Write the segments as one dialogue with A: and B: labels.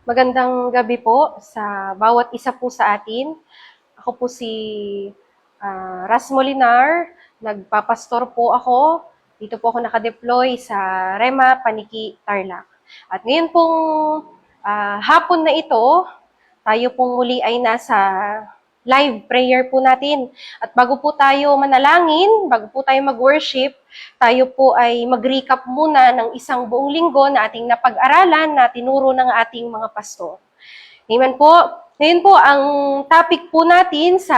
A: Magandang gabi po sa bawat isa po sa atin. Ako po si Ras Molinar, nagpapastor po ako. Dito po ako nakadeploy sa Rema, Paniki, Tarlac. At ngayon pong hapon na ito, tayo pong muli ay nasa live prayer po natin. At bago po tayo manalangin, bago po tayo mag-worship, tayo po ay mag-recap muna ng isang buong linggo na ating napag-aralan na tinuro ng ating mga pastor. Amen po. Ngayon po, ang topic po natin sa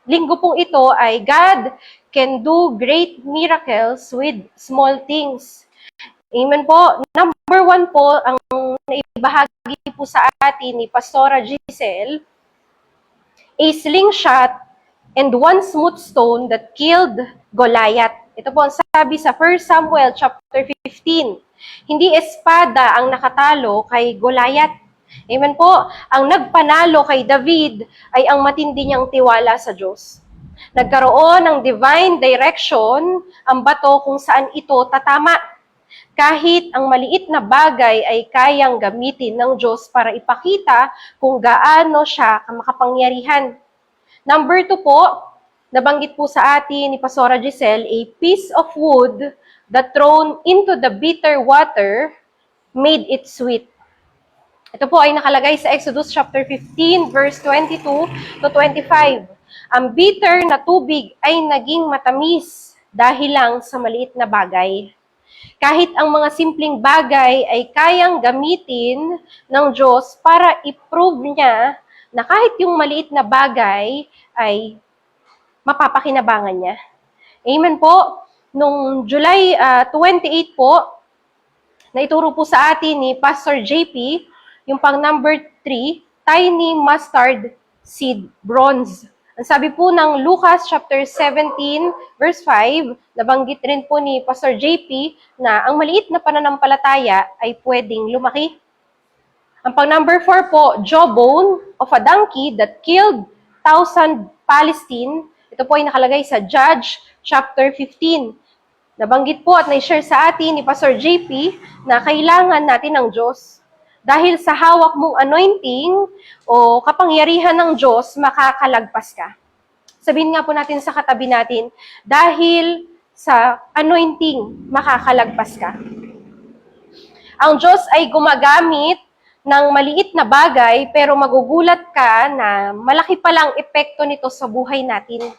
A: linggo pong ito ay God can do great miracles with small things. Amen po. Number 1 po, ang naibahagi po sa atin ni Pastora Giselle, a slingshot and one smooth stone that killed Goliath. Ito po ang sabi sa 1 Samuel chapter 15. Hindi espada ang nakatalo kay Goliath. Amen po. Ang nagpanalo kay David ay ang matindi niyang tiwala sa Diyos. Nagkaroon ng divine direction ang bato kung saan ito tatama. Kahit ang maliit na bagay ay kayang gamitin ng Diyos para ipakita kung gaano siya makapangyarihan. Number 2 po, nabanggit po sa atin ni Pastora Giselle, a piece of wood that thrown into the bitter water made it sweet. Ito po ay nakalagay sa Exodus chapter 15, verse 22 to 25. Ang bitter na tubig ay naging matamis dahil lang sa maliit na bagay. Kahit ang mga simpleng bagay ay kayang gamitin ng Diyos para i-prove niya na kahit yung maliit na bagay ay mapapakinabangan niya. Amen po. Nung July 28 po, naituro po sa atin ni Pastor JP, yung pang number 3, tiny mustard seed, bronze. Ang sabi po ng Lucas chapter 17, verse 5, nabanggit rin po ni Pastor JP na ang maliit na pananampalataya ay pwedeng lumaki. Ang pang number 4 po, jawbone of a donkey that killed 1,000 Palestine. Ito po ay nakalagay sa Judge chapter 15. Nabanggit po at na-share sa atin ni Pastor JP na kailangan natin ng Diyos. Dahil sa hawak mong anointing o kapangyarihan ng Diyos, makakalagpas ka. Sabihin nga po natin sa katabi natin, dahil sa anointing, makakalagpas ka. Ang Diyos ay gumagamit ng maliit na bagay, pero magugulat ka na malaki palang epekto nito sa buhay natin.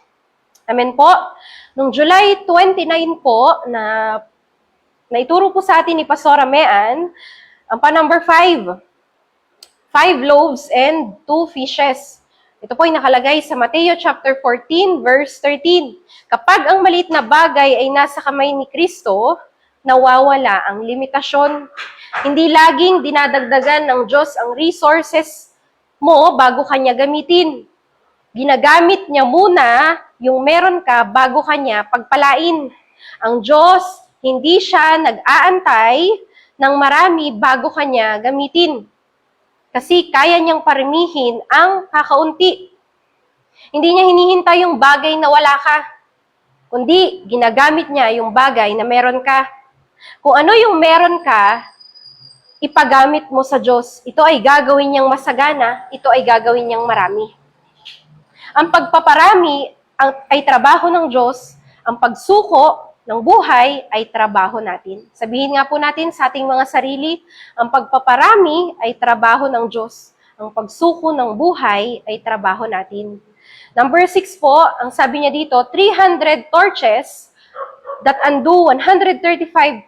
A: Amen po. Noong July 29 po, na naituro po sa atin ni Pastora Mean, ang pa number 5, 5 loaves and 2 fishes. Ito po ay nakalagay sa Mateo chapter 14, verse 13. Kapag ang maliit na bagay ay nasa kamay ni Kristo, nawawala ang limitasyon. Hindi laging dinadagdagan ng Diyos ang resources mo bago kanya gamitin. Ginagamit niya muna yung meron ka bago kanya pagpalain. Ang Diyos, hindi siya nag-aantay ng marami bago kanya gamitin. Kasi kaya niyang parimihin ang kakaunti. Hindi niya hinihintay yung bagay na wala ka, kundi ginagamit niya yung bagay na meron ka. Kung ano yung meron ka, ipagamit mo sa Diyos. Ito ay gagawin niyang masagana, ito ay gagawin niyang marami. Ang pagpaparami ay trabaho ng Diyos, ang pagsuko ng buhay ay trabaho natin. Sabihin nga po natin sa ating mga sarili, ang pagpaparami ay trabaho ng Diyos. Ang pagsuko ng buhay ay trabaho natin. Number 6 po, ang sabi niya dito, 300 torches that undo 135,000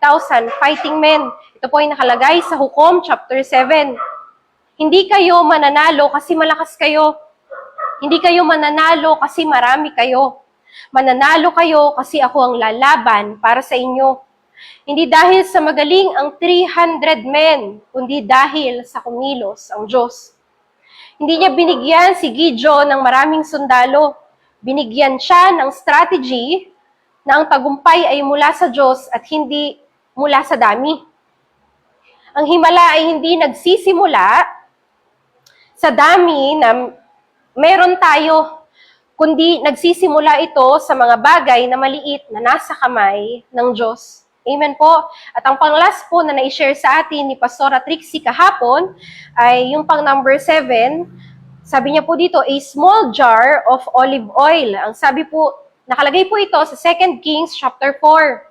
A: fighting men. Ito po ay nakalagay sa Hukom chapter 7. Hindi kayo mananalo kasi malakas kayo. Hindi kayo mananalo kasi marami kayo. Mananalo kayo kasi ako ang lalaban para sa inyo. Hindi dahil sa magaling ang 300 men, kundi dahil sa kumilos ang Diyos. Hindi niya binigyan si Gideon ng maraming sundalo. Binigyan siya ng strategy na ang tagumpay ay mula sa Diyos at hindi mula sa dami. Ang himala ay hindi nagsisimula sa dami na meron tayo, kundi nagsisimula ito sa mga bagay na maliit na nasa kamay ng Diyos. Amen po. At ang pang-last po na na-share sa atin ni Pastora Trixie kahapon ay yung pang number 7. Sabi niya po dito, a small jar of olive oil. Ang sabi po, nakalagay po ito sa 2 Kings chapter 4.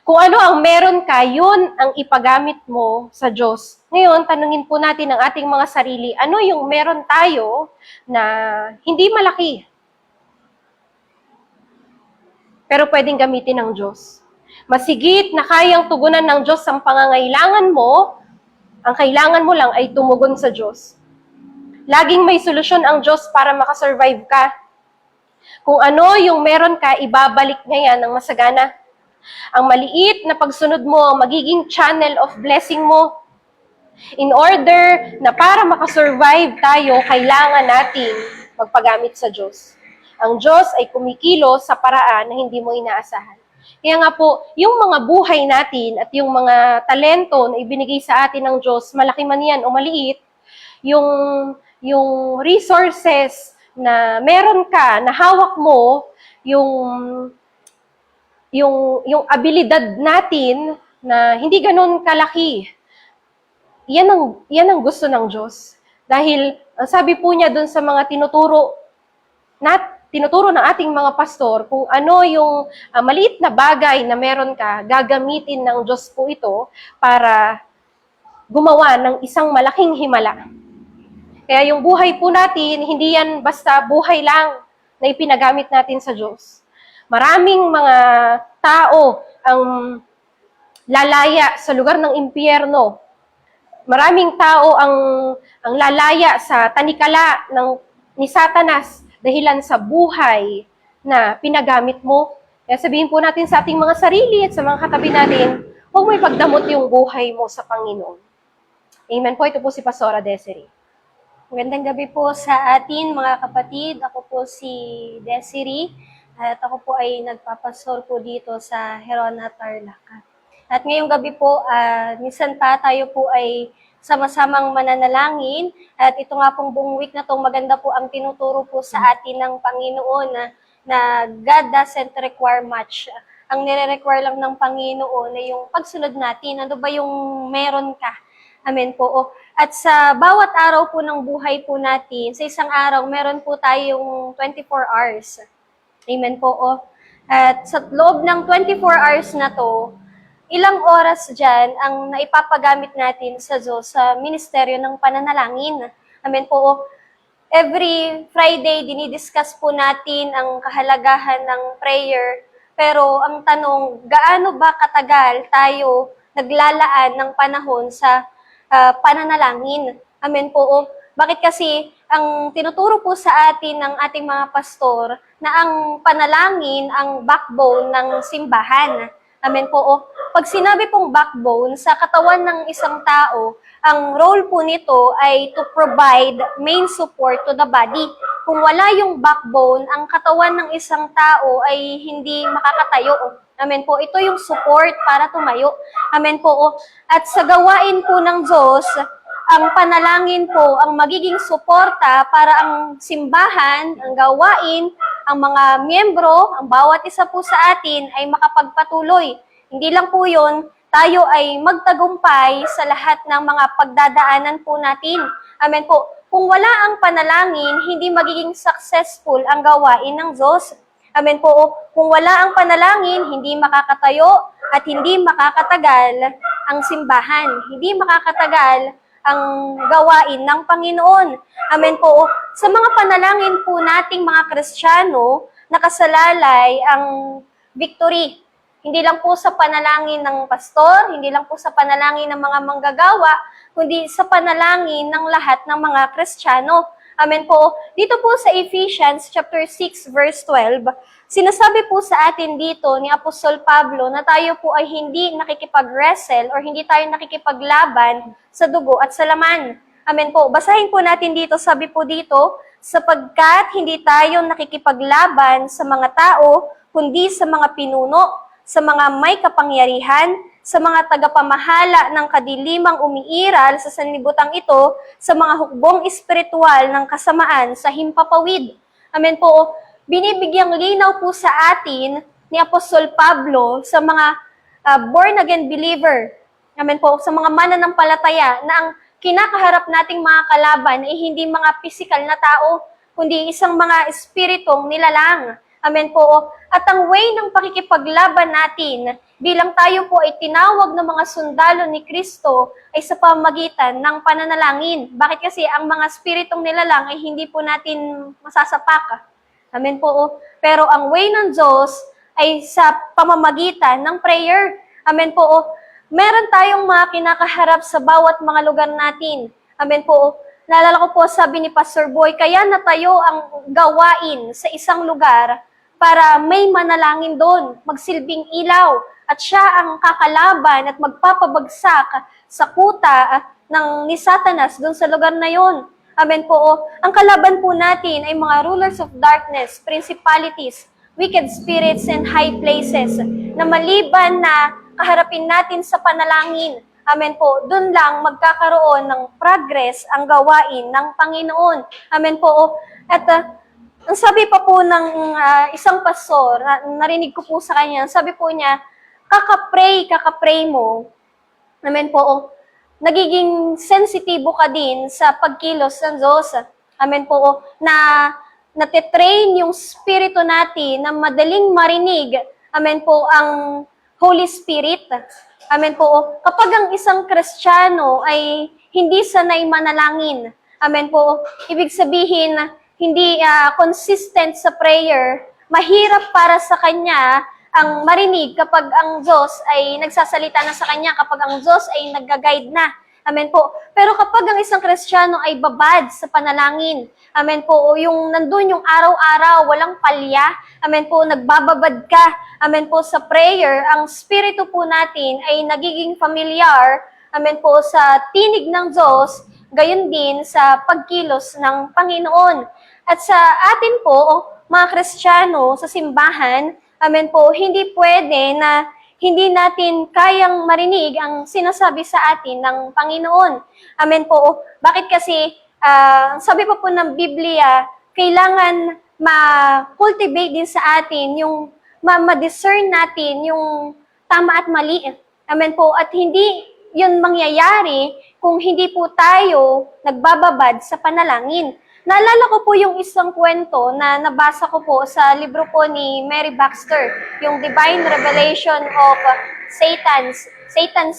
A: Kung ano ang meron ka, yun ang ipagamit mo sa Diyos. Ngayon, tanungin po natin ang ating mga sarili, ano yung meron tayo na hindi malaki, pero pwedeng gamitin ng Diyos. Masigit na kayang tugunan ng Diyos ang pangangailangan mo, ang kailangan mo lang ay tumugon sa Diyos. Laging may solusyon ang Diyos para makasurvive ka. Kung ano yung meron ka, ibabalik niya yan ng masagana. Ang maliit na pagsunod mo, magiging channel of blessing mo. In order na para makasurvive tayo, kailangan natin magpagamit sa Diyos. Ang Diyos ay kumikilos sa paraan na hindi mo inaasahan. Kaya nga po, yung mga buhay natin at yung mga talento na ibinigay sa atin ng Diyos, malaki man yan o maliit, yung resources na meron ka, na hawak mo, yung abilidad natin na hindi ganun kalaki, yan ang gusto ng Diyos. Dahil, ang sabi po niya dun sa mga tinuturo ng ating mga pastor, kung ano yung maliit na bagay na meron ka, gagamitin ng Diyos po ito para gumawa ng isang malaking himala. Kaya yung buhay po natin, hindi yan basta buhay lang na ipinagamit natin sa Diyos. Maraming mga tao ang lalaya sa lugar ng impyerno. Maraming tao ang lalaya sa tanikala ni Satanas dahilan sa buhay na pinagamit mo. Kaya sabihin po natin sa ating mga sarili at sa mga katabi natin, huwag mo ipagdamot yung buhay mo sa Panginoon. Amen po. Ito po si Pastora Desiree.
B: Magandang gabi po sa atin mga kapatid. Ako po si Desiree at ako po ay nagpapastor po dito sa Herona, Tarlac. At ngayong gabi po, minsan pa tayo po ay sama-samang mananalangin. At ito nga pong buong week na itong maganda po ang tinuturo po sa atin ng Panginoon na God doesn't require much. Ang nire-require lang ng Panginoon ay yung pagsunod natin. Ano ba yung meron ka? Amen po. At sa bawat araw po ng buhay po natin, sa isang araw, meron po tayong 24 hours. Amen po. At sa loob ng 24 hours na to, ilang oras dyan ang naipapagamit natin sa Diyos sa ministeryo ng pananalangin. Amen po. Every Friday, dinidiscuss po natin ang kahalagahan ng prayer. Pero ang tanong, gaano ba katagal tayo naglalaan ng panahon sa pananalangin? Amen po. Bakit kasi ang tinuturo po sa atin ng ating mga pastor na ang panalangin ang backbone ng simbahan. Amen po. Pag sinabi pong backbone sa katawan ng isang tao, ang role po nito ay to provide main support to the body. Kung wala yung backbone, ang katawan ng isang tao ay hindi makakatayo. Amen po. Ito yung support para tumayo. Amen po. At sa gawain po ng Diyos, ang panalangin po ang magiging suporta para ang simbahan, ang gawain, ang mga miyembro, ang bawat isa po sa atin ay makapagpatuloy. Hindi lang po yun, tayo ay magtagumpay sa lahat ng mga pagdadaanan po natin. Amen po. Kung wala ang panalangin, hindi magiging successful ang gawain ng Diyos. Amen po. Kung wala ang panalangin, hindi makakatayo at hindi makakatagal ang simbahan. Hindi makakatagal ang gawain ng Panginoon. Amen po. Sa mga panalangin po nating mga Kristiyano, nakasalalay ang victory. Hindi lang po sa panalangin ng pastor, hindi lang po sa panalangin ng mga manggagawa, kundi sa panalangin ng lahat ng mga Kristiyano. Amen po. Dito po sa Ephesians chapter 6 verse 12, sinasabi po sa atin dito ni Apostol Pablo na tayo po ay hindi nakikipag-wrestle or hindi tayo nakikipaglaban sa dugo at sa laman. Amen po. Basahin po natin dito, sabi po dito, sapagkat hindi tayo nakikipaglaban sa mga tao, kundi sa mga pinuno, sa mga may kapangyarihan, sa mga tagapamahala ng kadilimang umiiral sa sanlibutan ito, sa mga hukbong espiritual ng kasamaan sa himpapawid. Amen po. Binibigyang linaw po sa atin ni Apostol Pablo sa mga born again believer. Amen po, sa mga mananampalataya na ang kinakaharap nating mga kalaban ay hindi mga pisikal na tao, kundi isang mga espiritong nilalang. Amen po. At ang way ng pakikipaglaban natin bilang tayo po ay tinawag ng mga sundalo ni Kristo ay sa pamamagitan ng pananalangin. Bakit kasi ang mga espiritong nilalang ay hindi po natin masasapak. Amen po. Pero ang way ng Diyos ay sa pamamagitan ng prayer. Amen po. Meron tayong mga kinakaharap sa bawat mga lugar natin. Amen po. Naalala ko po, sabi ni Pastor Boy, kaya natayo ang gawain sa isang lugar para may manalangin doon, magsilbing ilaw. At siya ang kakalaban at magpapabagsak sa kuta ni Satanas doon sa lugar na yon. Amen po. Ang kalaban po natin ay mga rulers of darkness, principalities, wicked spirits, and high places na maliban na kaharapin natin sa panalangin. Amen po. Doon lang magkakaroon ng progress ang gawain ng Panginoon. Amen po. At ang sabi pa po ng isang pastor, narinig ko po sa kanya, sabi po niya, kakapray mo. Amen po. Nagiging sensitibo ka din sa pagkilos ng Diyos. Amen po. Na natitrain yung spirito natin na madaling marinig. Amen po, ang Holy Spirit. Amen po. Kapag ang isang Kristiyano ay hindi sanay manalangin, amen po, ibig sabihin, hindi consistent sa prayer, mahirap para sa kanya ang marinig kapag ang Diyos ay nagsasalita na sa kanya, kapag ang Diyos ay nag-guide na. Amen po. Pero kapag ang isang Kristiyano ay babad sa panalangin, amen po, yung nandun yung araw-araw, walang palya, amen po, nagbababad ka, amen po, sa prayer, ang spirito po natin ay nagiging familiar, amen po, sa tinig ng Diyos, gayon din sa pagkilos ng Panginoon. At sa atin po, mga Kristiyano, sa simbahan, amen po, hindi pwede na hindi natin kayang marinig ang sinasabi sa atin ng Panginoon. Amen po. Bakit kasi, sabi pa po ng Biblia, kailangan ma-cultivate din sa atin yung ma-discern natin yung tama at mali. Amen po. At hindi yun mangyayari kung hindi po tayo nagbababad sa panalangin. Naalala ko po yung isang kwento na nabasa ko po sa libro po ni Mary Baxter, yung Divine Revelation of Satan's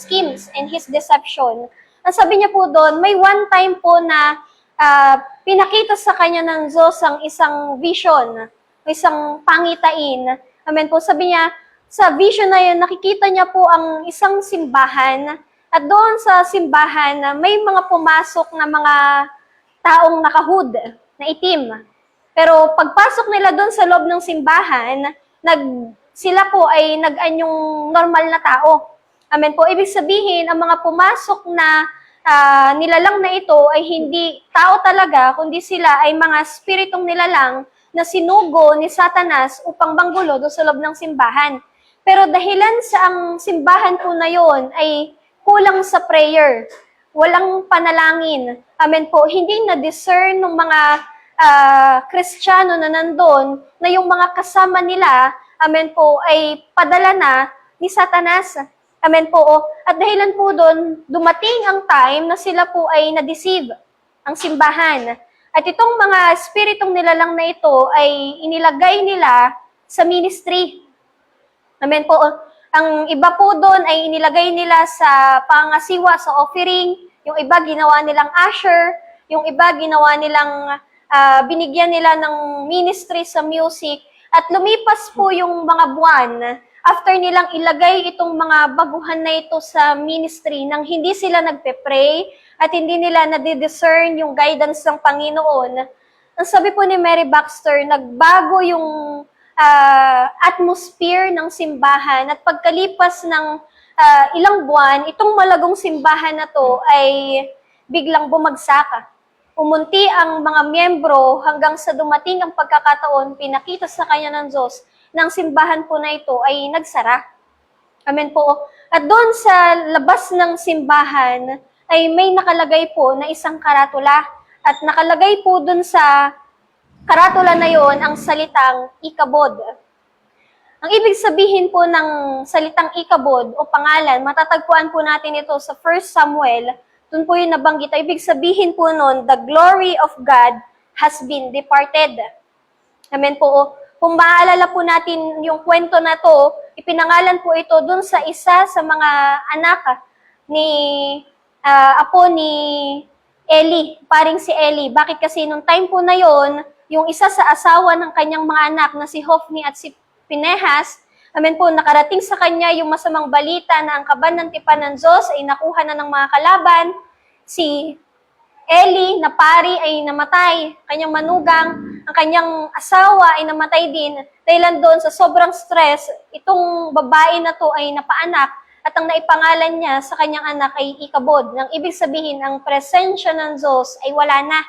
B: Schemes and His Deception. Ang sabi niya po doon, may one time po na pinakita sa kanya ng Diyos ang isang vision, isang pangitain. Amen po, sabi niya, sa vision na yun, nakikita niya po ang isang simbahan, at doon sa simbahan, may mga pumasok na mga taong nakahood na itim. Pero pagpasok nila doon sa loob ng simbahan, sila po ay nag-anyong normal na tao. Amen po. Ibig sabihin, ang mga pumasok na nilalang na ito ay hindi tao talaga, kundi sila ay mga spiritong nilalang na sinugo ni Satanas upang manggulo doon sa loob ng simbahan. Pero dahilan sa ang simbahan po na yon ay kulang sa prayer, walang panalangin. Amen po. Hindi na-discern ng mga Kristiyano na nandun na yung mga kasama nila, amen po, ay padala na ni Satanas. Amen po. At dahilan po doon, dumating ang time na sila po ay na-deceive ang simbahan. At itong mga spiritong nilalang na ito ay inilagay nila sa ministry. Amen po. Ang iba po doon ay inilagay nila sa pangasiwa, sa offering. Yung iba ginawa nilang usher, yung iba ginawa nilang binigyan nila ng ministry sa music. At lumipas po yung mga buwan, after nilang ilagay itong mga baguhan na ito sa ministry, nang hindi sila nagpe-pray at hindi nila nadidiscern yung guidance ng Panginoon, ang sabi po ni Mary Baxter, nagbago yung atmosphere ng simbahan, at pagkalipas ng ilang buwan, itong malagong simbahan na to ay biglang bumagsak. Umunti ang mga miyembro hanggang sa dumating ang pagkakataon, pinakita sa kanya ng Diyos, ng simbahan po na ito ay nagsara. Amen po. At doon sa labas ng simbahan ay may nakalagay po na isang karatula. At nakalagay po doon sa karatula na yon ang salitang Ikabod. Ang ibig sabihin po ng salitang Ikabod o pangalan, matatagpuan po natin ito sa 1 Samuel. Doon po yung nabanggit. Ibig sabihin po nun, the glory of God has been departed. Amen po. Kung maaalala po natin yung kwento na to, ipinangalan po ito dun sa isa sa mga anak ni apo ni Eli, paring si Eli. Bakit kasi nung time po na yon, yung isa sa asawa ng kanyang mga anak na si Hofni at si Pinehas, amen po, nakarating sa kanya yung masamang balita na ang kaban ng tipan ng Diyos ay nakuha na ng mga kalaban. Si Eli na pari ay namatay, kanyang manugang, ang kanyang asawa ay namatay din. Dahilan doon sa sobrang stress, itong babae na to ay napaanak at ang naipangalan niya sa kanyang anak ay Ikabod. Nang ibig sabihin, ang presensya ng Diyos ay wala na.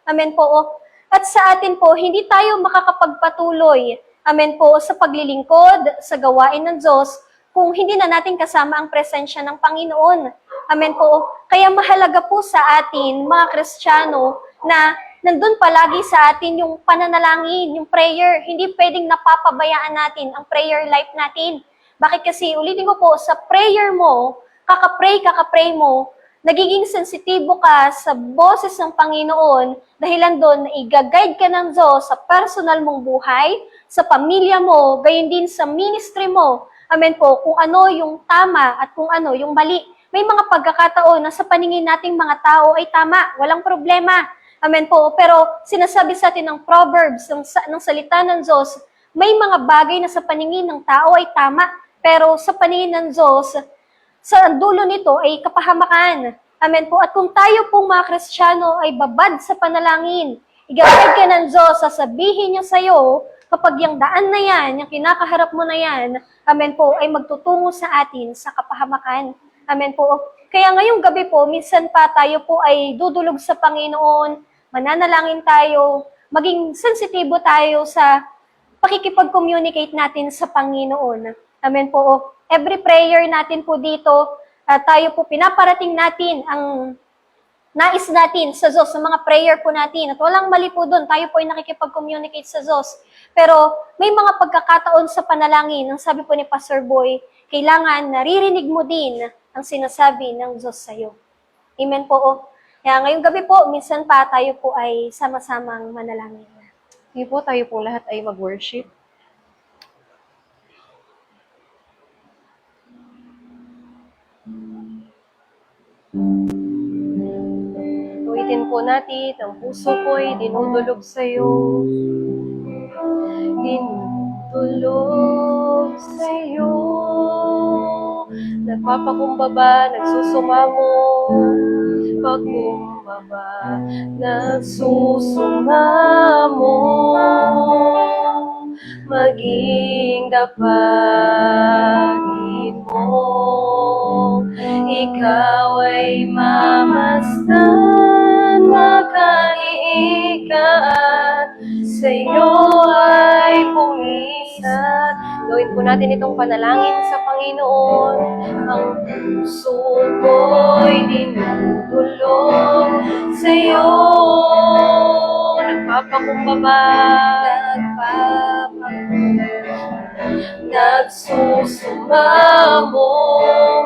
B: Amen po. At sa atin po, hindi tayo makakapagpatuloy, amen po, sa paglilingkod, sa gawain ng Diyos, kung hindi na natin kasama ang presensya ng Panginoon. Amen po. Kaya mahalaga po sa atin, mga Kristiyano, na nandun palagi sa atin yung pananalangin, yung prayer. Hindi pwedeng napapabayaan natin ang prayer life natin. Bakit kasi, ulitin ko po, sa prayer mo, kakapray mo, nagiging sensitibo ka sa boses ng Panginoon, dahilan doon na i-guide ka ng Diyos sa personal mong buhay, sa pamilya mo, gayon din sa ministry mo. Amen po, kung ano yung tama at kung ano yung mali. May mga pagkakataon na sa paningin nating mga tao ay tama, walang problema. Amen po, pero sinasabi sa atin ng Proverbs, ng salita ng Diyos, may mga bagay na sa paningin ng tao ay tama, pero sa paningin ng Diyos, sa dulo nito ay kapahamakan. Amen po. At kung tayo pong mga Kristiyano ay babad sa panalangin, igagad ka ng Diyos, sasabihin niya sa'yo, kapag yung daan na yan, yung kinakaharap mo na yan, amen po, ay magtutungo sa atin sa kapahamakan. Amen po. Kaya ngayong gabi po, minsan pa tayo po ay dudulog sa Panginoon, mananalangin tayo, maging sensitibo tayo sa pakikipag-communicate natin sa Panginoon. Amen po. Every prayer natin po dito, tayo po pinaparating natin ang nais natin sa Diyos, sa mga prayer po natin. At walang mali po doon, tayo po ay nakikipag-communicate sa Diyos. Pero may mga pagkakataon sa panalangin, ang sabi po ni Pastor Boy, kailangan naririnig mo din ang sinasabi ng Diyos sa iyo. Amen po. Kaya ngayong gabi po, minsan pa tayo po ay sama-samang manalangin.
A: Sige po, tayo po lahat ay mag-worship. Tuwitin po natin, ang puso ko'y dinudulog sa'yo. Dinudulog sa'yo. Nagpapakumbaba, nagsusumamo. Pakumbaba, nagsusumamo. Maging dapatin mo. Ikaw ay mamasdan, makaiikat, sa'yo ay pumisan. Gawin po natin itong panalangin sa Panginoon. Ang puso ko'y dinudulog sa'yo. Nagpapakumbaba, nagsusumamo,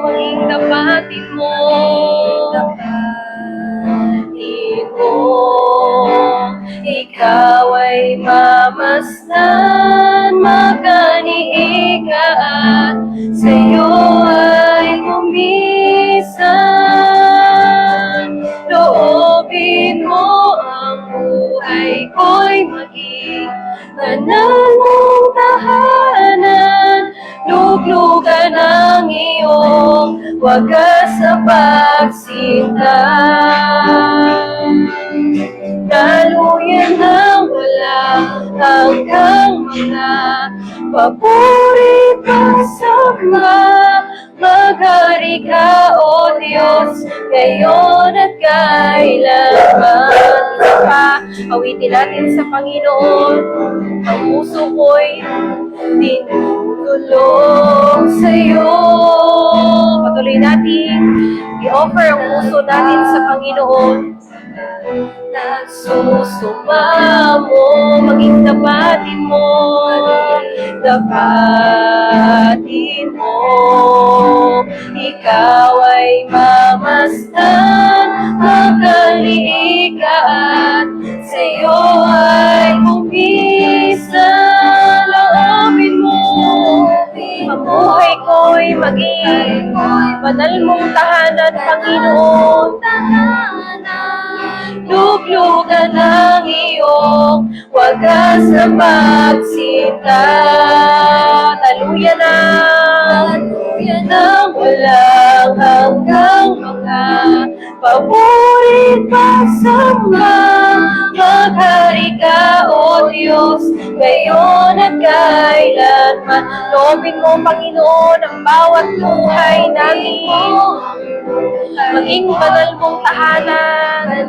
A: maging dapatin mo, ikaw ay mamasdan, makaniikat, sa'yo ay kumisan. Loobin mo ang buhay ko'y maging banal mong tahanan, luglugan ang iyong wagas sa pagsinta. Daluyan ng wala hanggang mga papuri pasama. Maghari ka, O Diyos, ngayon at kailanman. Pa, awitin natin sa Panginoon. Ang puso ko'y dinudulog sa'yo. Patuloy natin i-offer ang puso natin sa Panginoon. Nagsusumamo, maging tapatin mo. dapatin mo. Ikaw ay mamasdan, makaliikat, sa'yo ay bumisan. Loobin mo, mabuhay ko'y maging banal mong tahanan, Panginoon. Luglugan ang iyong wagas na pagsinta. Daluyan ng walang hanggang mga paborit pasama. Maghari ka, O Diyos, ngayon at kailanman. Loobin mo, Panginoon, ang bawat buhay namin. Maging banal mong tahanan.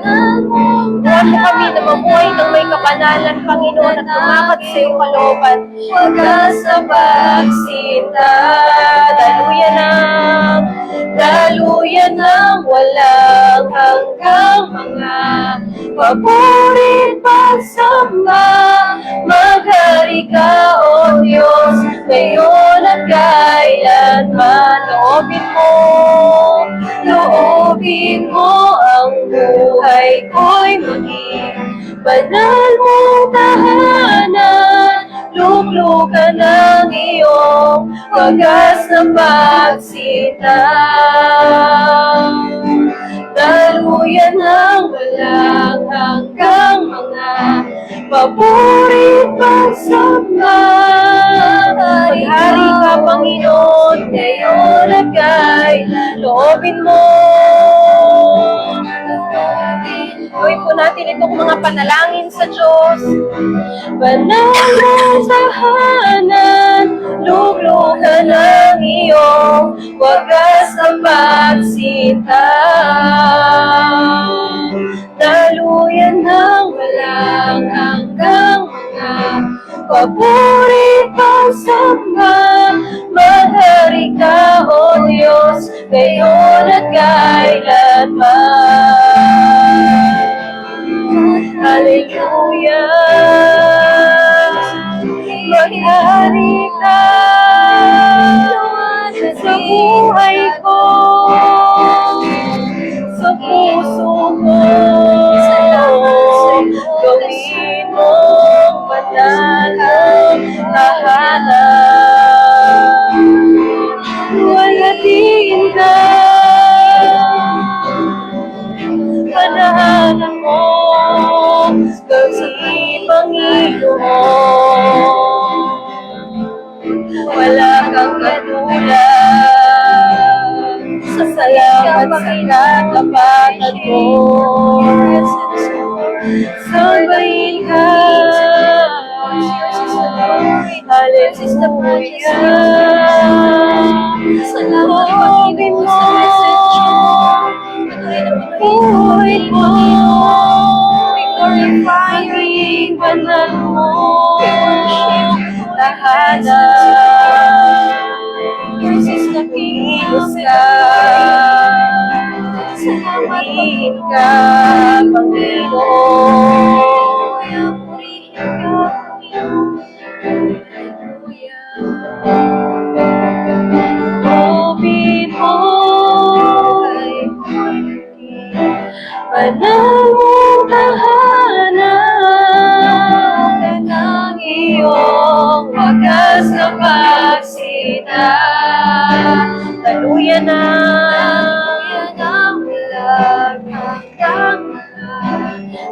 A: Buwan mo kami na mamuhay ng may kapanalan, Panginoon, at lumakad sa iyong kalooban. Wagas na pagsinta. Daluyan ng walang hanggang mga paborit pagsamba. Maghari ka, O Diyos, ngayon at kailanman. Loobin mo ang buhay ko'y maging banal mong tahanan. Luglugan ng iyong wagas na pagsita. Daluyan ng walang hanggang mga paborit pagsamba. Maghari ka, Panginoon, ngayon at kailan. Loobin mo. Gawin po natin itong mga panalangin sa Diyos. Banal na tahanan, luglugan ng iyong wagas na pagsinta. Daluyan ng walang hanggang mga paborit pagsamba. Maghari ka, O Diyos, ngayon at kailanman. Hallelujah. Maghari ka sa buhay ko, sa puso ko. Gawin mong banal ang tahanan. Walatiin ka, panahanan mo, gawin, Panginoon. Wala kang katulad, sa salamat sa katapatan mo. Sambahin ka, hallelujah. Loobin mo, buhay mo, glorifying banal mo, tahanan. Kilos ka, salamat ka, Panginoon. Purihin ka, loobin mo, banal mong tahanan ng iyong wagas na pagsita. Daluyan ng walang hanggang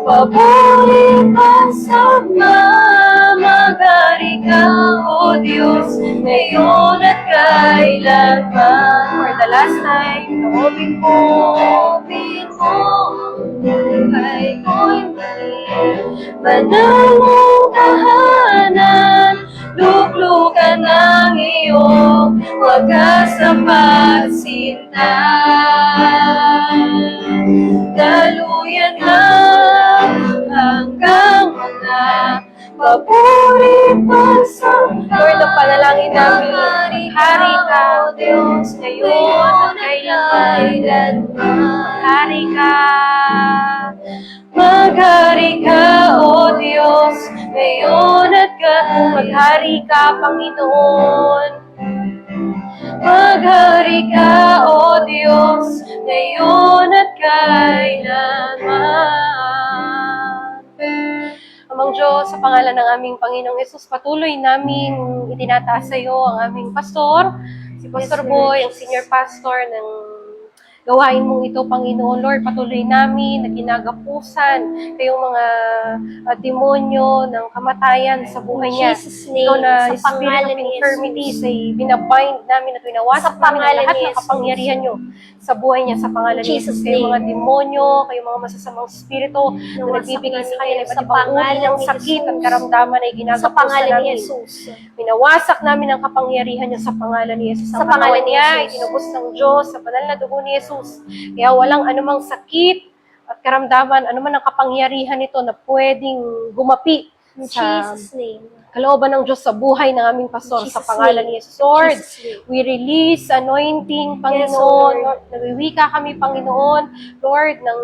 A: paborit pagsamba. Maghari ka, O Diyos, ngayon at kailanman. For the last time, loobin mo, buhay ko'y maging banal mong tahanan. Luglugan ng iyong wagas na pagsinta. Daluyan hanggang mga paborit pagsamba. Lord, ang panalangin namin, hari ka, O Diyos, ngayon at kailanman. Hari ka, maghari ka, O Diyos, ngayon at kailanman. Maghari ka, Panginoon. Maghari ka, O Diyos, ngayon at kailanman. Amang Diyos, sa pangalan ng aming Panginoong Yesus, patuloy naming itinataas sa iyo ang aming pastor, si Pastor Boy, ang senior pastor ng gawain mong ito, Panginoon. Lord, patuloy namin na ginagapusan kayong mga demonyo ng kamatayan sa buhay niya.
B: Jesus' name,
A: Ikaw na
B: sa
A: spirit
B: pangalan
A: of
B: ni
A: infirmities
B: Jesus.
A: ay binabind namin at winawasak
B: Sa
A: namin ang
B: pangalan
A: lahat
B: ni
A: ng
B: Jesus.
A: kapangyarihan nyo sa buhay niya, sa pangalan ni
B: Jesus'
A: Jesus. Kayong mga
B: name.
A: demonyo, kayong mga masasamang spirito na
B: Nawasak
A: nagbibigay sa
B: namin
A: kanya ng
B: kayo
A: iba't
B: sa
A: ibang uri
B: pangalan
A: ng
B: ni
A: sakit at
B: Jesus.
A: karamdaman ay
B: Sa
A: ginagapusan
B: pangalan ni
A: namin.
B: Jesus.
A: Pinawasak namin ang kapangyarihan niya sa pangalan ni Jesus.
B: Sa
A: Ang
B: pangalan
A: katawan
B: ni
A: niya ay
B: Jesus.
A: tinubos ng Diyos sa banal na dugo ni Jesus. Kaya walang anumang sakit at karamdaman, anuman ang kapangyarihan nito na pwedeng gumapi
B: In
A: sa
B: Jesus' name.
A: kalooban ng Diyos sa buhay ng aming pastor
B: In
A: sa
B: Jesus'
A: pangalan
B: name.
A: ni Jesus. Lord,
B: Jesus' name.
A: we release anointing,
B: Yes,
A: Panginoon.
B: Lord.
A: Lord, nawiwika kami, Panginoon. Lord, ng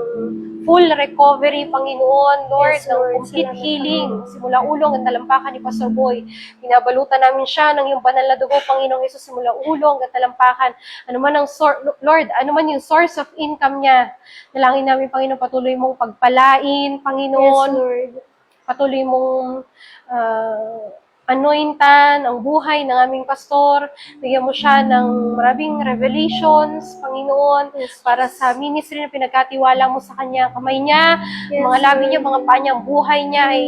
A: full recovery, Panginoon. Lord,
B: Yes,
A: ng
B: Lord.
A: complete
B: Salamat,
A: healing.
B: Panginoon.
A: Simula ulong at talampakan ni Pastor Boy. Pinabalutan namin siya ng iyong banal na dugo, Panginoong Jesus, simula ulong at talampakan. Ano man ang Lord, ano man yung source of income niya. Nalangin namin, Panginoon, patuloy mong pagpalain,
B: Yes,
A: Panginoon.
B: Lord.
A: Patuloy mong anointan ang buhay ng aming pastor. Bigyan mo siya ng maraming revelations, Panginoon,
B: Yes,
A: para sa ministry na pinagkatiwala mo sa kanya. Kamay niya,
B: Yes,
A: mga labi niya,
B: Lord.
A: mga paa niya, ang buhay niya ay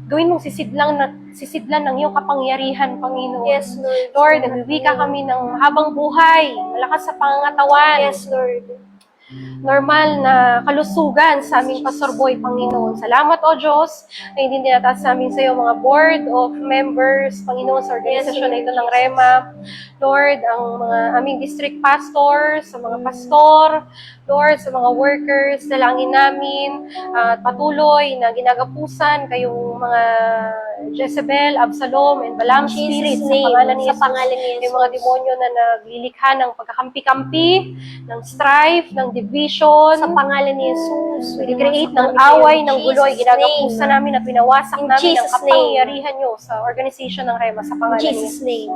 A: gawin mong sisidlan ng iyong kapangyarihan, Panginoon.
B: Yes, Lord.
A: Lord, nagwiwika kami ng habang buhay, malakas sa pangangatawan.
B: Yes, Lord.
A: Normal na kalusugan sa aming Pastor Boy, Panginoon. Salamat, O Diyos, na hindi nilataas namin sa iyo mga board of members, Panginoon, sa organisasyon na ito ng Rema. Lord, ang mga aming district pastors, sa mga pastor, Lord, sa mga workers, dalangin namin at patuloy na ginagapusan kayong mga Jezebel, Absalom, and Balaam
B: Jesus'
A: spirits sa
B: name.
A: pangalan ni
B: Sa
A: Jesus.
B: pangalan ni
A: Yung mga
B: Jesus.
A: demonyo na naglilikha ng pagkakampi-kampi, ng strife, ng division,
B: Sa pangalan ni Jesus.
A: nag-create ng
B: Winawasak namin
A: away,
B: kayo.
A: ng
B: In
A: gulo, ay
B: Jesus'
A: ginagapusan
B: name.
A: namin at pinawasak
B: In
A: namin ang
B: Jesus' name.
A: kapangyarihan nyo sa organization ng Rema sa
B: In
A: pangalan ni
B: Jesus'
A: Jesus.
B: name.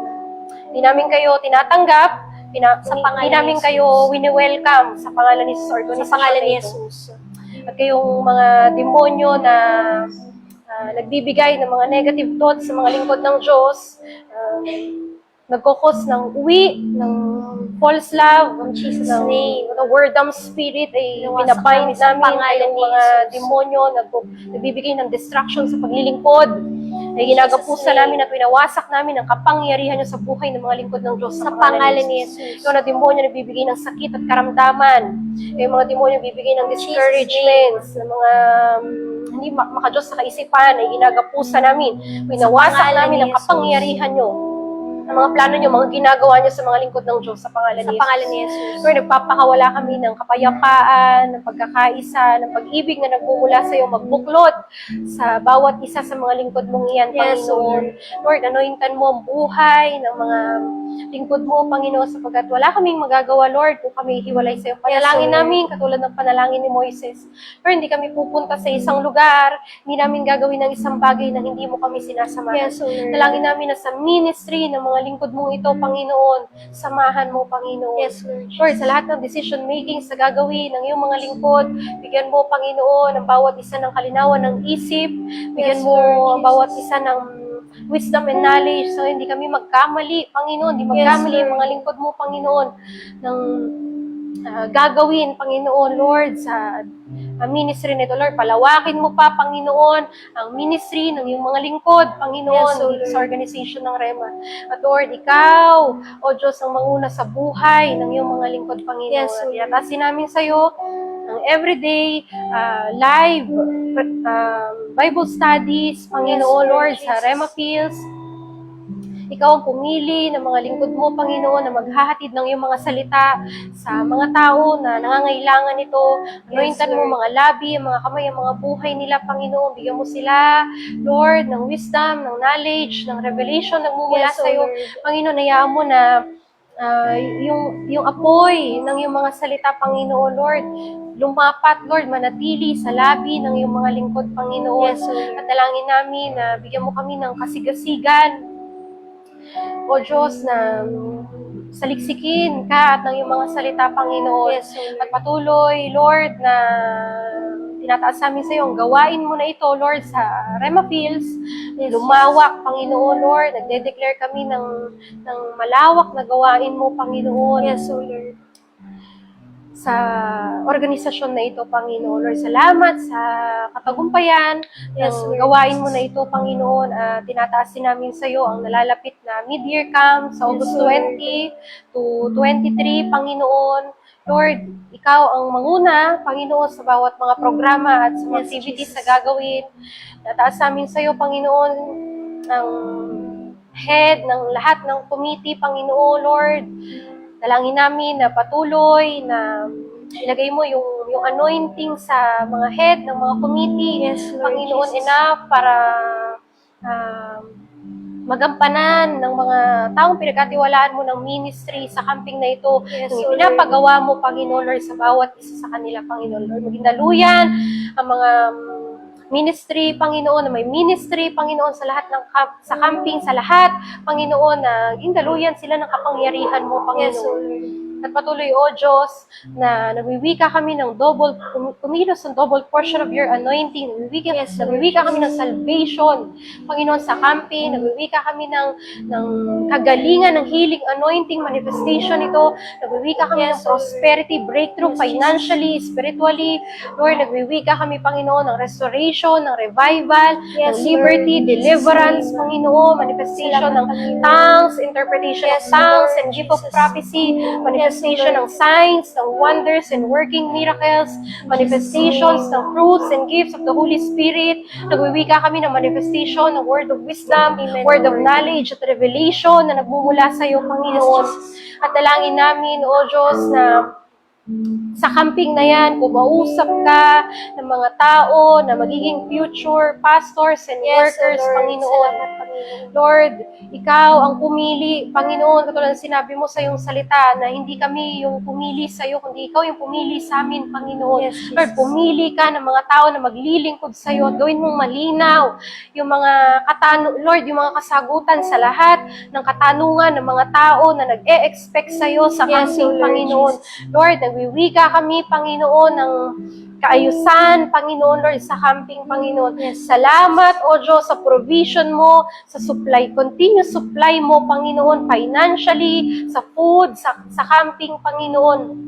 A: Hindi namin kayo tinatanggap,
B: Sa pangalan
A: hindi namin
B: ni
A: kayo
B: Jesus.
A: wini-welcome sa pangalan ni Jesus,
B: Sa
A: organisasyon
B: pangalan
A: na
B: ni
A: ito.
B: Jesus.
A: At kayong mga demonyo na nagbibigay ng mga negative thoughts sa mga lingkod ng Diyos, nagkukos ng uwi, ng false love,
B: In Jesus'
A: ng
B: name.
A: wordom spirit, ay
B: Nawasak
A: binabind
B: namin sa
A: namin
B: pangalan
A: kayong
B: ni
A: mga
B: Jesus.
A: demonyo, nagbibigay ng distraction sa paglilingkod, ay ginagapusan
B: Jesus' name.
A: namin at winawasak namin ang kapangyarihan nyo sa buhay ng mga lingkod ng Diyos
B: Sa pangalan ni Jesus.
A: Yung mga demonyo nagbibigay ng sakit at karamdaman, yung mga demonyo nagbibigay ng discouragements, ng mga hindi makadiyos sa kaisipan, ay ginagapusan namin, winawasak
B: pangalan
A: namin
B: ni
A: ang
B: Jesus.
A: kapangyarihan nyo, ang mga plano nyo, mga ginagawa nyo sa mga lingkod ng Diyos sa pangalan
B: Sa
A: ni Jesus.
B: pangalan ni Jesus.
A: Lord, nagpapakawala kami ng kapayapaan, ng pagkakaisa, ng pag-ibig na nagmumula sa iyo, magbuklod sa bawat isa sa mga lingkod mong iyan,
B: Yes,
A: Panginoon. Lord, anointan mo ang buhay ng mga lingkod mo, Panginoon, sapagkat wala kaming magagawa, Lord, kung kami hiwalay sa iyo. Panalangin
B: Lord.
A: namin, katulad ng panalangin ni Moises. Lord, hindi kami pupunta sa isang lugar, hindi namin gagawin ng isang bagay na hindi mo kami sinasamahan.
B: Yes, Lord.
A: Dalangin namin na sa ministry ng mga lingkod mong ito, Panginoon, samahan mo, Panginoon.
B: Yes, Lord.
A: Lord, sa lahat ng decision making sa gagawin ng iyong mga lingkod, bigyan mo, Panginoon, ang bawat isa ng kalinawan ng isip, bigyan
B: Yes,
A: mo
B: Lord
A: ang bawat
B: Jesus.
A: isa ng wisdom and knowledge, so hindi kami magkamali, Panginoon, hindi magkamali
B: Yes,
A: ang mga lingkod mo, Panginoon, ng gagawin, Panginoon, Lord, sa ministry nito, Lord. Palawakin mo pa, Panginoon, ang ministry ng iyong mga lingkod, Panginoon,
B: Yes, Lord.
A: dito sa organization ng Rema. At Lord, Ikaw, O Diyos, ang manguna sa buhay ng iyong mga lingkod, Panginoon.
B: Yes,
A: At
B: Lord.
A: itatasin namin sa iyo ang everyday live Bible studies, Panginoon,
B: Yes, Lord
A: Lord, sa
B: Jesus.
A: Rema Fields. Ikaw ang pumili ng mga lingkod mo, Panginoon, na maghahatid ng iyong mga salita sa mga tao na nangangailangan nito. Anointan mo
B: Lord.
A: mga labi, ang mga kamay, ang mga buhay nila, Panginoon. Bigyan mo sila, Lord, ng wisdom, ng knowledge, ng revelation na nagmumula
B: Yes,
A: sa iyo.
B: Lord.
A: Panginoon, hayaan mo na yung apoy ng iyong mga salita, Panginoon, Lord, lumapat, Lord, manatili sa labi ng iyong mga lingkod, Panginoon.
B: Yes, Lord.
A: At dalangin namin na bigyan mo kami ng kasigasigan, O Diyos, na saliksikin ka at ng iyong mga salita, Panginoon.
B: Yes, Lord.
A: At patuloy, Lord, na tinataas namin sa iyo ang gawain mo na ito, Lord, sa Rema Fields.
B: Yes,
A: Lumawak, Panginoon, Lord. Nagde-declare kami ng malawak na gawain mo, Panginoon.
B: Yes, Lord.
A: Sa organisasyon na ito, Panginoon. Lord, salamat sa katagumpayan
B: Yes,
A: ng
B: Lord.
A: gawain mo na ito, Panginoon. Tinataas din namin sa iyo ang nalalapit na mid-year camp sa August
B: Yes, Lord.
A: 20 to 23, Panginoon. Lord, ikaw ang manguna, Panginoon, sa bawat mga programa at sa mga
B: Yes,
A: activities
B: Jesus.
A: na gagawin. Nataas namin sa iyo, Panginoon, ang head ng lahat ng committee, Panginoon, Lord. Dalangin namin na patuloy na ilagay mo yung anointing sa mga head ng mga committee,
B: Yes, Lord
A: Panginoon,
B: Jesus.
A: enough para magampanan ng mga taong pinagkatiwalaan mo ng ministry sa camping na ito.
B: Yes,
A: Yung
B: Lord.
A: ipinapagawa mo, Panginoon, Lord, sa bawat isa sa kanila, Panginoon, Lord. Maging daluyan ang mga ministry, Panginoon, na may ministry, Panginoon, sa lahat ng sa camping, sa lahat, Panginoon, na maging daluyan sila ng kapangyarihan mo,
B: Yes,
A: Panginoon.
B: Lord.
A: At patuloy, O Diyos, na nagwiwika kami ng kumilos ng double portion of your anointing.
B: Yes, Lord.
A: Nagwiwika kami ng salvation, Panginoon, sa camping. Nagwiwika kami ng kagalingan, ng healing, anointing, manifestation ito. Nagwiwika kami
B: Yes,
A: ng prosperity, breakthrough,
B: Yes,
A: financially, spiritually. Lord, nagwiwika kami, Panginoon, ng restoration, ng revival,
B: Yes,
A: ng liberty,
B: Lord.
A: deliverance, Panginoon, manifestation
B: Salamat,
A: ng
B: Panginoon.
A: tongues, interpretation
B: Yes,
A: of tongues,
B: Lord
A: and gift of
B: Jesus.
A: prophecy, manifestation
B: Lord.
A: ng signs, ng wonders, and working miracles, manifestations ng fruits and gifts of the Holy Spirit. Nagwiwika kami ng manifestation ng word of wisdom,
B: Amen,
A: word of
B: Lord.
A: knowledge at revelation na nagmumula sa iyo, Panginoon.
B: Yes,
A: At dalangin namin, O Diyos, na sa camping na yan, kumausap ka ng mga tao na magiging future pastors and
B: Yes,
A: workers,
B: Lord.
A: Panginoon.
B: Salamat, Panginoon.
A: Lord, ikaw ang pumili, Panginoon, katulad ng sinabi mo sa iyong salita na hindi kami yung pumili sa iyo, kundi ikaw yung pumili sa amin, Panginoon.
B: Yes, Jesus.
A: Lord, pumili ka ng mga tao na maglilingkod sa iyo at gawin mong malinaw yung mga Lord, yung mga kasagutan sa lahat ng katanungan ng mga tao na nag-e-expect sa iyo sa
B: Yes,
A: camping,
B: Lord
A: Panginoon.
B: Jesus.
A: Lord, nagwiwika kami, Panginoon, ng kaayusan, Panginoon, Lord, sa camping, Panginoon.
B: Yes.
A: Salamat, O Diyos, sa provision mo, sa supply, continuous supply mo, Panginoon, financially, sa food, sa camping, Panginoon.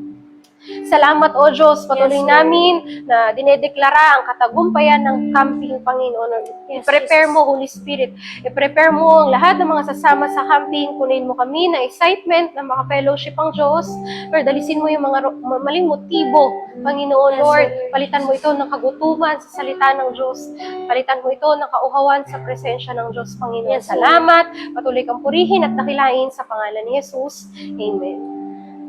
A: Salamat, O Diyos, patuloy
B: Yes, Lord.
A: namin na dinedeklara ang katagumpayan ng camping, Panginoon.
B: Yes,
A: I-prepare
B: Jesus.
A: mo, Holy Spirit. I-prepare mo ang lahat ng mga sasama sa camping. Punin mo kami ng excitement na maka-fellowship ang Diyos. Lord, dalisin mo yung mga maling motibo, Panginoon,
B: Yes,
A: Lord.
B: Lord.
A: Palitan mo ito ng kagutuman sa salita ng Diyos. Palitan mo ito ng kauhawan sa presensya ng Diyos, Panginoon.
B: Yes, Lord.
A: Salamat. Patuloy kang purihin at dakilain sa pangalan ni Jesus. Amen.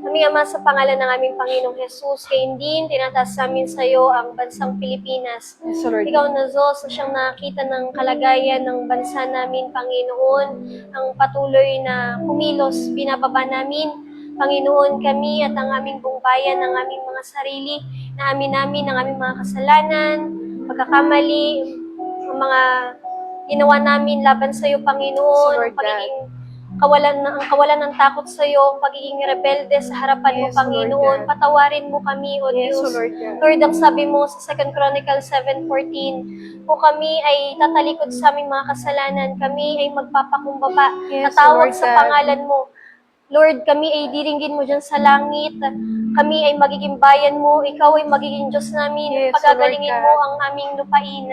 B: Aming Ama, sa pangalan ng aming Panginoong Jesus, kayo din, tinataas namin sa iyo ang bansang Pilipinas.
A: Yes, Lord.
B: Ikaw na Diyos, na siyang nakita ng kalagayan ng bansa namin, Panginoon, ang patuloy na kumilos, binababa namin, Panginoon, kami at ang aming buong bayan, ang aming mga sarili, na amin namin ang aming mga kasalanan, pagkakamali, ang mga ginawa namin laban sa iyo, Panginoon,
A: Yes, Lord
B: ang pagiging ang kawalan ng takot sa iyo, ang pagiging rebelde sa harapan mo,
A: Yes,
B: Panginoon.
A: Lord God.
B: Patawarin mo kami, O
A: Yes,
B: Diyos.
A: Lord God.
B: Lord, ang sabi mo sa 2 Chronicles 7:14, kung kami ay tatalikod sa aming mga kasalanan, kami ay magpapakumbaba,
A: Yes,
B: tatawag
A: Lord
B: sa
A: God.
B: pangalan mo. Lord, kami ay diringgin mo dyan sa langit. Kami ay magiging bayan mo. Ikaw ay magiging Diyos namin.
A: Yes,
B: Pagagalingin
A: Lord God.
B: mo ang aming lupain.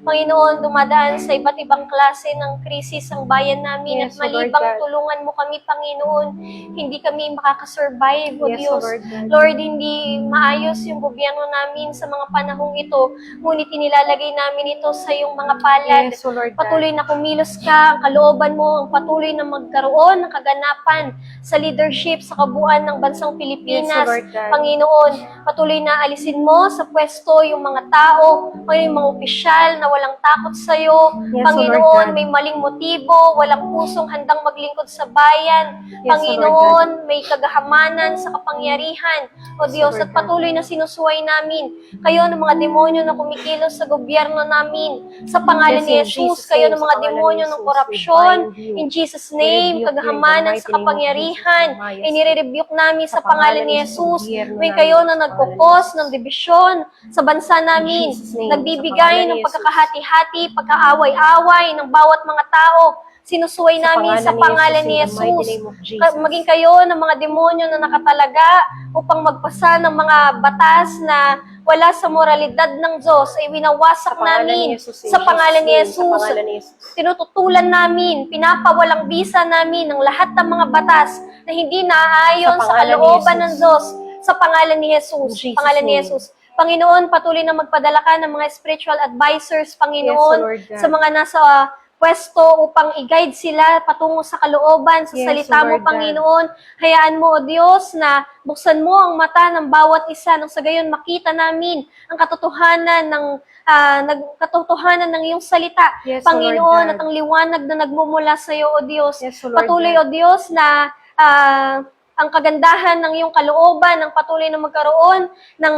B: Panginoon, dumadaan sa iba't ibang klase ng krisis ang bayan namin.
A: Yes,
B: at
A: Lord
B: malibang
A: God.
B: tulungan mo kami, Panginoon. Hindi kami makakasurvive, O
A: Yes,
B: Diyos.
A: Lord God.
B: Lord, hindi maayos yung gobyerno namin sa mga panahong ito. Ngunit inilalagay namin ito sa iyong mga palad.
A: Yes, O Lord God.
B: Patuloy na kumilos ka, ang kalooban mo, ang patuloy na magkaroon ng kaganapan sa leadership, sa kabuuan ng bansang Pilipinas.
A: Yes, Lord God.
B: Panginoon, patuloy na alisin mo sa pwesto yung mga tao, Panginoon, yung mga opisyal na walang takot sa'yo.
A: Yes,
B: Panginoon,
A: Lord God.
B: may maling motibo, walang pusong handang maglingkod sa bayan.
A: Yes,
B: Panginoon, may kagahamanan sa kapangyarihan. O Diyos,
A: Lord
B: at patuloy na sinusuway namin kayo ng mga demonyo na kumikilos sa gobyerno namin. Sa pangalan
A: Yes,
B: ni
A: in
B: Jesus,
A: Jesus'
B: kayo
A: name,
B: ng
A: sa
B: mga
A: pangalan
B: demonyo
A: ni
B: ng
A: Jesus,
B: korupsyon.
A: we bind you.
B: In Jesus'
A: We
B: name,
A: rebuke you in the
B: kagahamanan
A: mighty
B: sa
A: name of
B: kapangyarihan.
A: Jesus, Maya,
B: Ay nirerebuke namin sa pangalan ni
A: ng
B: Jesus.
A: gobyerno
B: May
A: namin,
B: kayo na
A: sa pangalan
B: nagkukos
A: ni
B: ng dibisyon sa bansa namin.
A: In Jesus' name,
B: Nagbibigay
A: sa pangalan
B: ng
A: ni Jesus.
B: pagkakahati-hati, pagkaaway-away ng bawat mga tao. Sinusuway
A: Sa
B: namin sa
A: pangalan
B: pangalan
A: ni
B: ni
A: Jesus, in the mighty
B: Jesus.
A: name of Jesus.
B: Maging kayo ng mga demonyo na nakatalaga upang magpasa ng mga batas na wala sa moralidad ng Diyos ay winawasak
A: Sa pangalan
B: namin
A: ni Jesus, in
B: sa pangalan ni
A: Jesus' name,
B: Jesus.
A: sa pangalan ni Jesus.
B: Tinututulan namin, pinapawalang bisa namin ng lahat ng mga batas na hindi naaayon
A: Sa
B: sa
A: pangalan ni
B: kalooban
A: Jesus.
B: ng Diyos sa pangalan ni Jesus.
A: In Jesus'
B: Pangalan ni
A: name.
B: Jesus. Panginoon, patuloy na magpadala ka ng mga spiritual advisors, Panginoon,
A: Yes, Lord God.
B: sa mga nasa pwesto upang i-guide sila patungo sa kalooban, sa
A: Yes,
B: salita mo,
A: Lord God.
B: Panginoon. Hayaan mo, O Diyos, na buksan mo ang mata ng bawat isa nang sa gayon makita namin ang katotohanan ng katotohanan ng iyong salita,
A: Yes,
B: Panginoon,
A: Lord God.
B: at ang liwanag na nagmumula sa iyo, O Diyos.
A: Yes, Lord
B: Patuloy,
A: God.
B: O Diyos, na ang kagandahan ng iyong kalooban, ang patuloy na magkaroon ng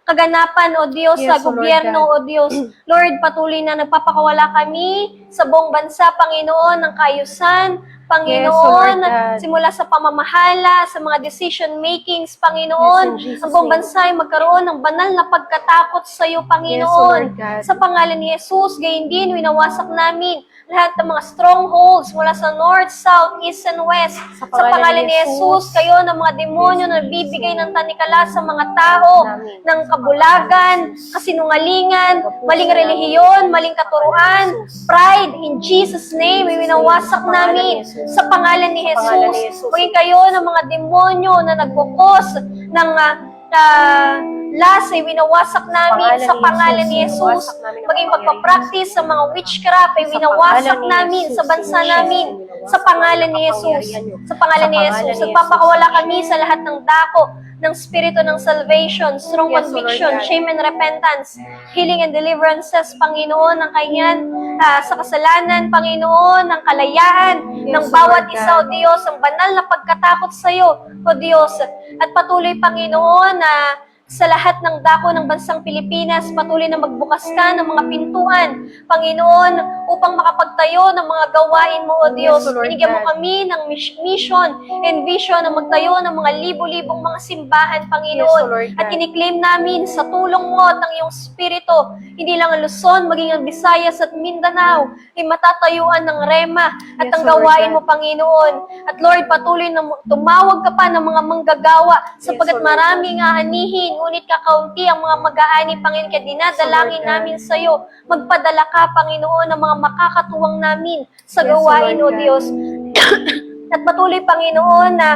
B: kaganapan, O Diyos,
A: Yes,
B: sa
A: O Lord
B: gobyerno,
A: God.
B: O Diyos. Lord, patuloy na nagpapakawala kami sa buong bansa, Panginoon, ng kaayusan,
A: Yes, O Lord
B: Panginoon,
A: God.
B: simula sa pamamahala, sa mga decision makings, Panginoon,
A: Yes, in Jesus'
B: ang buong
A: name.
B: bansa ay magkaroon ng banal na pagkatakot sa iyo,
A: Yes, O
B: Panginoon.
A: Lord God.
B: Sa pangalan ni Jesus, gayon din, winawasak namin lahat ng mga strongholds mula sa north, south, east, and west. Sa pangalan ni Jesus, kayo ng mga demonyo na bibigay ng tanikala sa mga tao, ng kabulagan, kasinungalingan, maling relihiyon, maling katuruan, pride, in Jesus' name, ay winawasak namin sa pangalan ni Jesus. Maging kayo ng mga demonyo na nagkukos ng las ay winawasak namin sa pangalan ni Jesus. Maging pagpapractice sa mga witchcraft ay winawasak namin sa bansa namin sa pangalan ni Jesus. Sa pangalan ni Jesus. Nagpapakawala kami sa lahat ng dako ng spirito ng salvation, strong
A: Yes,
B: conviction,
A: Lord God.
B: shame and repentance, healing and deliverances, Panginoon, ng kanyan sa kasalanan, Panginoon, ng kalayaan ng
A: Yes,
B: bawat
A: Lord
B: isa, O
A: God.
B: Diyos, ang banal na pagkatakot sa iyo, O Diyos. At patuloy, Panginoon, na sa lahat ng dako ng bansang Pilipinas, patuloy na magbukas ka ng mga pintuan, Panginoon, upang makapagtayo ng mga gawain mo, O Diyos.
A: Yes, Lord
B: Binigyan mo
A: God.
B: kami ng mission and vision na magtayo ng mga libo-libong mga simbahan,
A: Yes,
B: Panginoon.
A: O Lord God.
B: At kiniklaim namin sa tulong mo at ng iyong Espiritu, hindi lang ang Luzon, maging ang Visayas at Mindanao, ay matatayuan ng Rema at
A: Yes,
B: ang
A: O Lord
B: gawain
A: God.
B: mo, Panginoon. At Lord, patuloy na tumawag ka pa ng mga manggagawa sapagkat
A: Yes, O Lord God.
B: maraming aanihin, ngunit kakaunti ang mga mag-aani, Panginoon, kaya dinadalangin
A: Yes, O Lord God.
B: namin sa iyo. Magpadala ka, Panginoon, ng mga makakatuwang namin sa
A: Yes, O
B: gawain, O
A: Lord God.
B: Diyos. At patuloy, Panginoon, na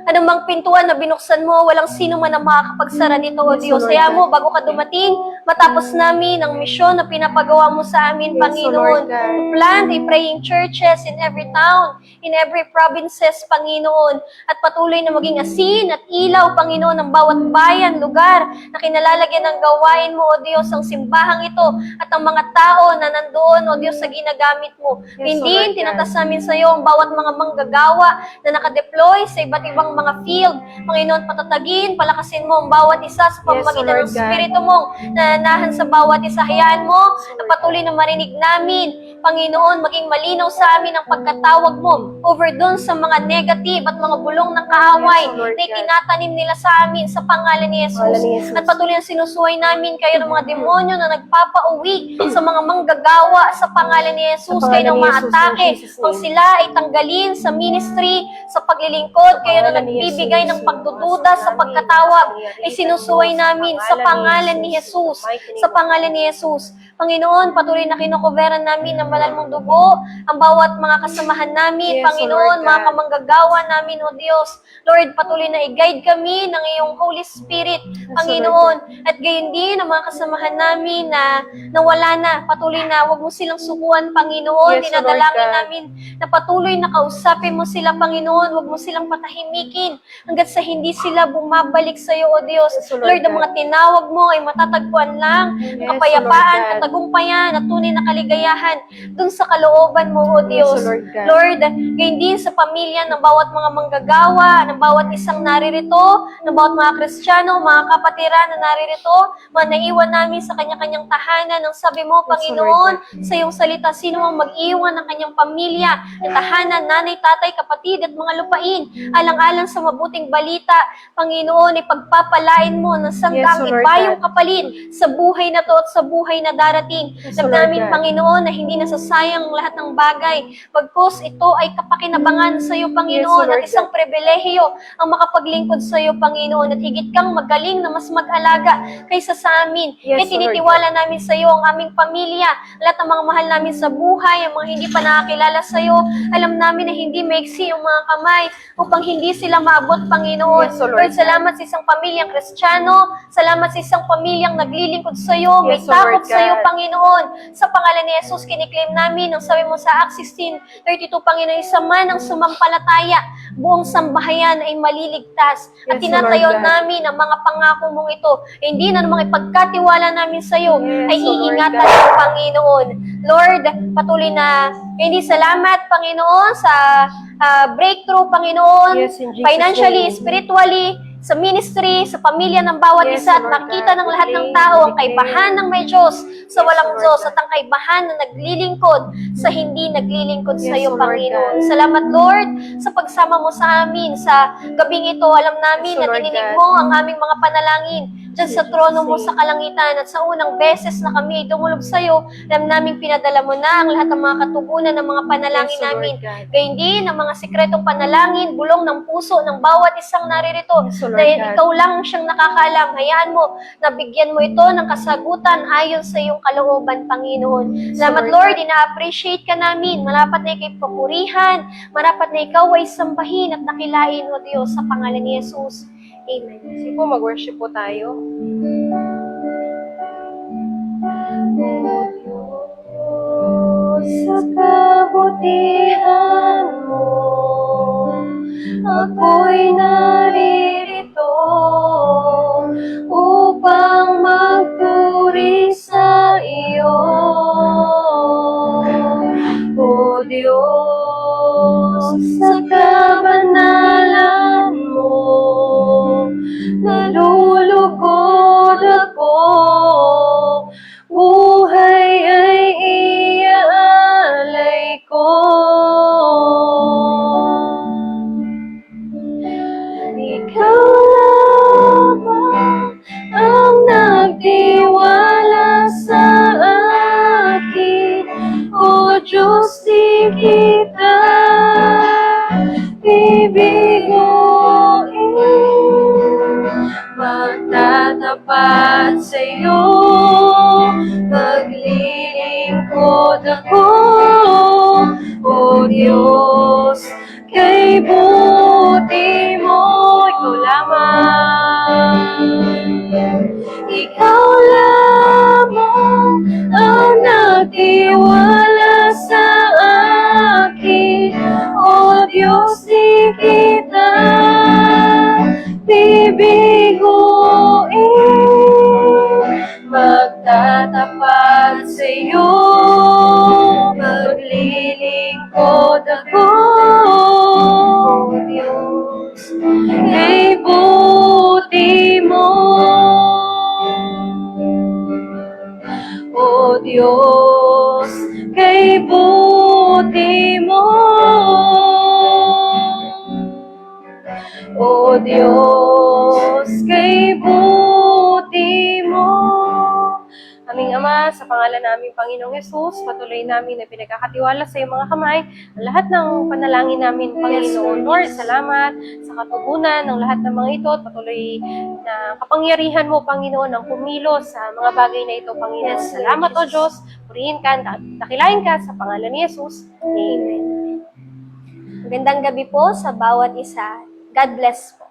B: anumang pintuan na binuksan mo, walang sino man ang makakapagsara nito, O
A: Yes,
B: Diyos.
A: O Lord
B: Kaya
A: God.
B: mo, bago ka dumating, matapos namin ang misyon na pinapagawa mo sa amin,
A: Yes, O
B: Panginoon.
A: Lord God.
B: To plant a praying churches in every town, in every provinces, Panginoon. At patuloy na maging asin at ilaw, Panginoon, ng bawat bayan, lugar na kinalalagyan ng gawain mo, O Diyos, ang simbahang ito at ang mga tao na nandoon, O Diyos, sa ginagamit mo.
A: Yes, O
B: Hindi,
A: Lord God.
B: tinatas namin sa iyo ang bawat mga manggagawa na nakadeploy sa iba't ibang mga field. Panginoon, patatagin, palakasin mo ang bawat isa sa pamamagitan
A: Lord
B: ng
A: God.
B: Espiritu mong nananahan sa bawat isa. Hayaan mo na patuloy na marinig namin, Panginoon, maging malinaw sa amin ang pagkatawag mo over dun sa mga negative at mga bulong ng kaaway
A: Yes, O Lord
B: na
A: God.
B: itinatanim nila sa amin sa pangalan ni Jesus.
A: Pangalan ni Jesus.
B: At patuloy na sinusuway namin kayo ng mga demonyo na nagpapauwi sa mga manggagawa sa pangalan ni Jesus.
A: Sa
B: Kayo
A: pangalan
B: ng
A: ni Jesus,
B: maatake
A: in Jesus' name.
B: kung sila ay tanggalin sa ministry, sa paglilingkod, kayo na
A: pangalan ni
B: nagbibigay
A: Jesus,
B: ng pagdududa sa pagkatawag, ay sinusuway namin sa pangalan ni Jesus. Sa pangalan ni Jesus. Panginoon, patuloy na kinukuveran namin ng banal mong dugo, ang bawat mga kasamahan namin,
A: Yes,
B: Panginoon,
A: Lord
B: mga
A: God.
B: kamanggagawa namin, O Diyos. Lord, patuloy na i-guide kami ng iyong Holy Spirit, Panginoon. At gayon din ang mga kasamahan namin na nawala na, patuloy na, huwag mo silang sukuan, Panginoon.
A: Yes,
B: Dinadalangin
A: Lord God.
B: namin na patuloy na kausapin mo sila, Panginoon. Huwag mo silang patahimikin hanggat sa hindi sila bumabalik sa iyo, O Diyos.
A: Yes, Lord
B: Lord, ang
A: God.
B: mga tinawag mo ay matatagpuan lang,
A: Yes,
B: kapayapaan,
A: Lord God.
B: katagumpayan, at tunay na kaligayahan dun sa kalooban mo, O Diyos.
A: Yes, Lord God.
B: Lord, gayon din sa pamilya ng bawat mga manggagawa, ng bawat isang naririto, ng bawat mga Kristiyano, mga kapatiran na naririto, mga naiwan namin sa kanya-kanyang tahanan. Ang sabi mo,
A: Yes,
B: Panginoon,
A: Lord
B: sa iyong salita, sino mang mag-iwan ng kanyang pamilya, ng tahanan, nanay, tatay, kapatid, at mga lupain, alang-alang sa mabuting balita, Panginoon, ipagpapalain mo ng sangdaang
A: Yes, Lord
B: ibayong
A: God.
B: kapalit sa buhay na to at sa buhay na darating.
A: Yes,
B: Alam
A: Lord
B: namin,
A: God.
B: Panginoon, na hindi nasasayang ang lahat ng bagay. Pagkos ito ay kapakinabangan sa iyo, Panginoon,
A: Yes, Lord
B: at isang pribilehiyo ang makapaglingkod sa iyo, Panginoon, at higit kang magaling na mas mag-alaga kaysa sa amin.
A: Yes,
B: Kaya tinitiwala namin sa iyo ang aming pamilya, lahat ng mga mahal namin sa buhay, ang mga hindi pa nakakilala sa iyo. Alam namin na hindi maiksi yung mga kamay upang hindi sila maabot, Panginoon.
A: Yes, Lord
B: Lord,
A: God.
B: salamat sa isang pamilyang Kristiyano, salamat sa isang pamilyang naglilingkod sa iyo, may
A: Yes,
B: takot
A: Lord
B: sa iyo,
A: God.
B: Panginoon. Sa pangalan ni Jesus, kiniklaim namin, ang sabi mo sa Acts 16:32, Panginoon, isa man ang sumampalataya, buong sambahayan ay maliligtas. At
A: Yes,
B: tinatayo
A: Lord God.
B: namin ang mga pangako mong ito. Hindi na namang ipagkatiwala namin sa iyo,
A: Yes,
B: ay
A: Lord
B: iingatan
A: God.
B: ng Panginoon. Lord, patuloy na hindi salamat, Panginoon, sa breakthrough, Panginoon,
A: Yes, in Jesus'
B: financially,
A: name.
B: spiritually, sa ministry, sa pamilya ng bawat
A: Yes,
B: isa, at
A: Lord
B: nakita
A: God.
B: ng lahat ng
A: We
B: tao ang
A: declare.
B: kaibahan ng may Diyos sa
A: Yes,
B: walang
A: Lord
B: Diyos,
A: God.
B: at ang kaibahan na naglilingkod sa hindi naglilingkod sa
A: Yes,
B: iyo,
A: Lord
B: Panginoon.
A: God.
B: Salamat, Lord, sa pagsama mo sa amin sa gabing ito. Alam namin
A: Yes,
B: na
A: Lord
B: dininig
A: God.
B: mo ang aming mga panalangin dyan sa
A: In
B: trono mo
A: Jesus'
B: sa kalangitan, at sa unang beses na kami ay dumulog sa iyo, alam namin pinadala mo na ang lahat ng mga katugunan ng mga panalangin
A: Yes, Lord
B: namin.
A: God.
B: Gayun din ang mga sikretong panalangin, bulong ng puso ng bawat isang naririto.
A: Yes, Lord
B: Dahil
A: God.
B: ikaw lang siyang nakakaalam. Hayaan mo na bigyan mo ito ng kasagutan ayon sa iyong kalooban, Panginoon. Salamat,
A: Lord
B: Lord, ina-appreciate ka namin. Marapat na ikay papurihan, marapat na ikaw ay sambahin at nakilain, O Diyos, sa pangalan ni Jesus. Amen.
A: Sige po, mag-worship po tayo.
B: Diyos, sa kabutihan mo, ako'y naririto upang magpuri sa iyo. O Diyos, sa kabanalan mo, nalulugod ako, buhay ay iaalay ko. Ikaw lamang ang nagtiwala sa akin, O Diyos, di kita bibiguin. Magtatapat sa'yo, maglilingkod ako, O Diyos, kay buti mo. Ikaw lamang, ikaw lamang ang nagtiwala sa akin, O Diyos, di kita bibiguin. Magtatapat sa'yo, maglilingkod ako, O Diyos, kay buti mo. O Diyos, kay buti mo. O Diyos, kay buti mo. Aming Ama,
A: Ama, sa pangalan namin, Panginoong Yesus, patuloy namin na pinagkakatiwala sa iyong mga kamay ang lahat ng panalangin namin, Panginoon. Lord, salamat sa katugunan ng lahat ng mga ito at patuloy na kapangyarihan mo, Panginoon, ang kumilos sa mga bagay na ito, Panginoon.
B: Yes, Lord
A: Salamat, O
B: Jesus.
A: Diyos, purihin ka, dakilain ka sa pangalan ni Yesus. Amen.
B: Magandang gabi po sa bawat isa. God bless po.